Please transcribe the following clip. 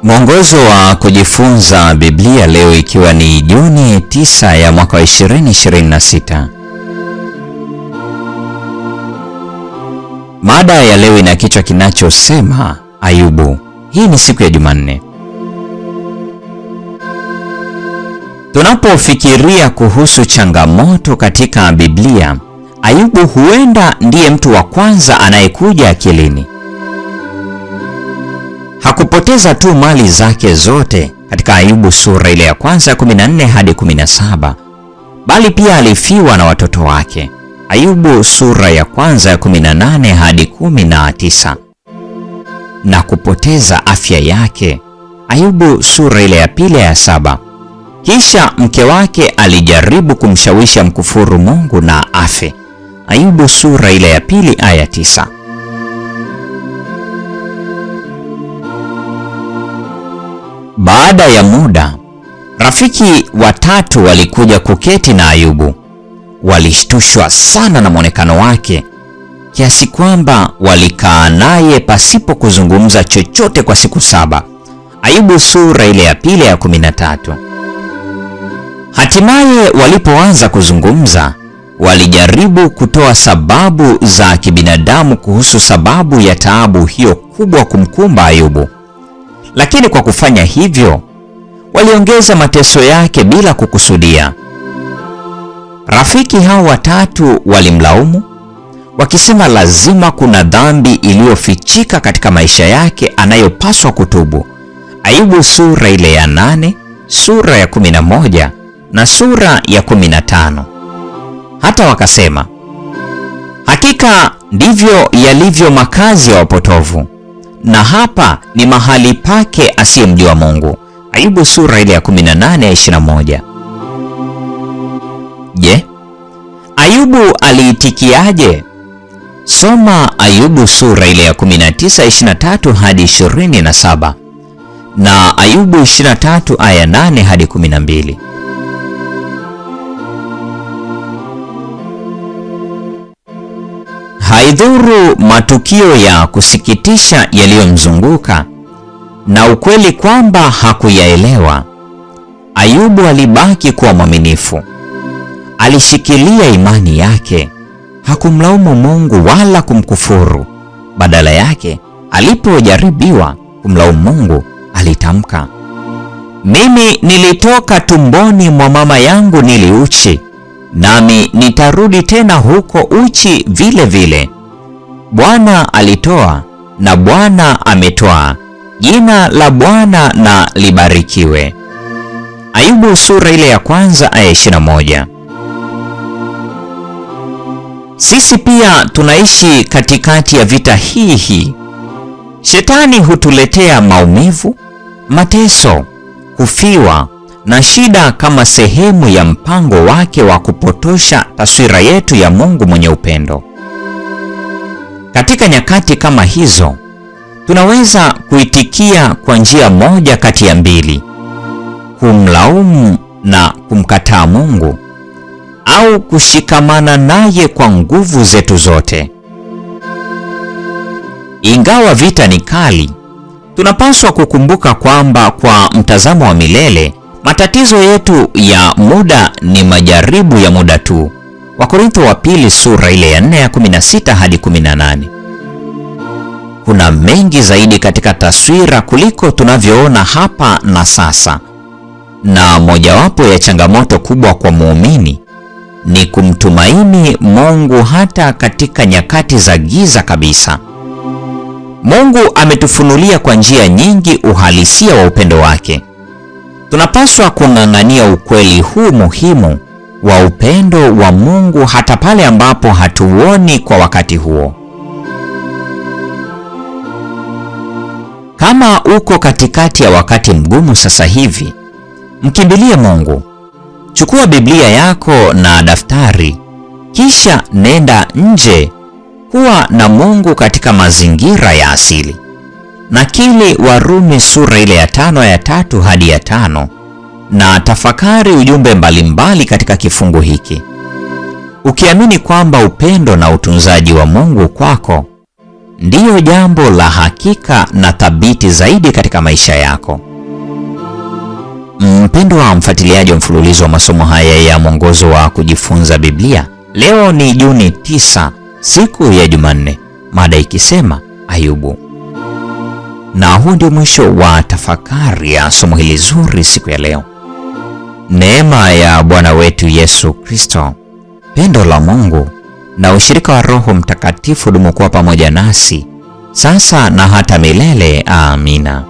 Mwongozo wa kujifunza Biblia leo ikiwa ni Juni 9 ya mwaka wa 2026. Mada ya leo ina kichwa kinachosema Ayubu. Hii ni siku ya Jumanne. Tunapofikiria kuhusu changamoto katika Biblia, Ayubu huenda ndiye mtu wa kwanza anayekuja akilini. Hakupoteza tu mali zake zote katika Ayubu sura ile ya kwanza 14 hadi 17, bali pia alifiwa na watoto wake. Ayubu sura ya kwanza ya 18 hadi 19, na kupoteza afya yake. Ayubu sura ile ya pili ya 7. Kisha mke wake alijaribu kumshawishi mkufuru Mungu na afe. Ayubu sura ile ya pili aya 9. Baada ya muda, rafiki watatu walikuja kuketi na Ayubu. Walishtushwa sana na mwonekano wake kiasi kwamba walikaa naye pasipo kuzungumza chochote kwa siku 7. Ayubu sura ile ya pili ya 13. Hatimaye walipoanza kuzungumza, walijaribu kutoa sababu za kibinadamu kuhusu sababu ya taabu hiyo kubwa kumkumba Ayubu. Lakini kwa kufanya hivyo, waliongeza mateso yake bila kukusudia. Rafiki hao watatu walimlaumu, wakisema lazima kuna dhambi iliyofichika katika maisha yake anayopaswa kutubu. Ayubu sura ile ya 8, sura ya 11 na sura ya 15. Hata wakasema, hakika ndivyo yalivyo makazi ya wapotovu, na hapa ni mahali pake asiyemjua Mungu. Ayubu sura ile ya 18 ya 21. Je, Ayubu aliitikiaje? Soma Ayubu sura ile ya 19 23 hadi 27 na Ayubu 23 aya 8 hadi 12. Haidhuru matukio ya kusikitisha yaliyomzunguka na ukweli kwamba hakuyaelewa, Ayubu alibaki kuwa mwaminifu. Alishikilia imani yake, hakumlaumu Mungu wala kumkufuru. Badala yake, alipojaribiwa kumlaumu Mungu, alitamka, mimi nilitoka tumboni mwa mama yangu niliuchi, nami nitarudi tena huko uchi vile vile. Bwana alitoa na Bwana ametoa, jina la Bwana na libarikiwe. Ayubu sura ile ya kwanza aya 21. Sisi pia tunaishi katikati ya vita hii. Shetani hutuletea maumivu, mateso, kufiwa na shida kama sehemu ya mpango wake wa kupotosha taswira yetu ya Mungu mwenye upendo. Katika nyakati kama hizo, tunaweza kuitikia kwa njia moja kati ya mbili: kumlaumu na kumkataa Mungu, au kushikamana naye kwa nguvu zetu zote. Ingawa vita ni kali, tunapaswa kukumbuka kwamba kwa mtazamo wa milele, matatizo yetu ya muda ni majaribu ya muda tu. Wakorintho wa pili sura ile ya 4 ya 16 hadi 18. Kuna mengi zaidi katika taswira kuliko tunavyoona hapa na sasa, na mojawapo ya changamoto kubwa kwa muumini ni kumtumaini Mungu hata katika nyakati za giza kabisa. Mungu ametufunulia kwa njia nyingi uhalisia wa upendo wake. Tunapaswa kung'ang'ania ukweli huu muhimu wa upendo wa Mungu hata pale ambapo hatuoni kwa wakati huo. Kama uko katikati ya wakati mgumu sasa hivi, mkimbilie Mungu. Chukua Biblia yako na daftari, kisha nenda nje. Kuwa na Mungu katika mazingira ya asili. Nakili Warumi sura ile ya 5 ya 3 hadi ya 5 na tafakari ujumbe mbalimbali katika kifungu hiki. Ukiamini kwamba upendo na utunzaji wa Mungu kwako ndiyo jambo la hakika na thabiti zaidi katika maisha yako. Mpendwa wa mfuatiliaji wa mfululizo wa masomo haya ya mwongozo wa kujifunza Biblia, leo ni Juni 9, siku ya Jumanne, mada ikisema Ayubu. Na huu ndio mwisho wa tafakari ya somo hili zuri siku ya leo. Neema ya Bwana wetu Yesu Kristo, pendo la Mungu na ushirika wa Roho Mtakatifu dumu kuwa pamoja nasi sasa na hata milele. Amina.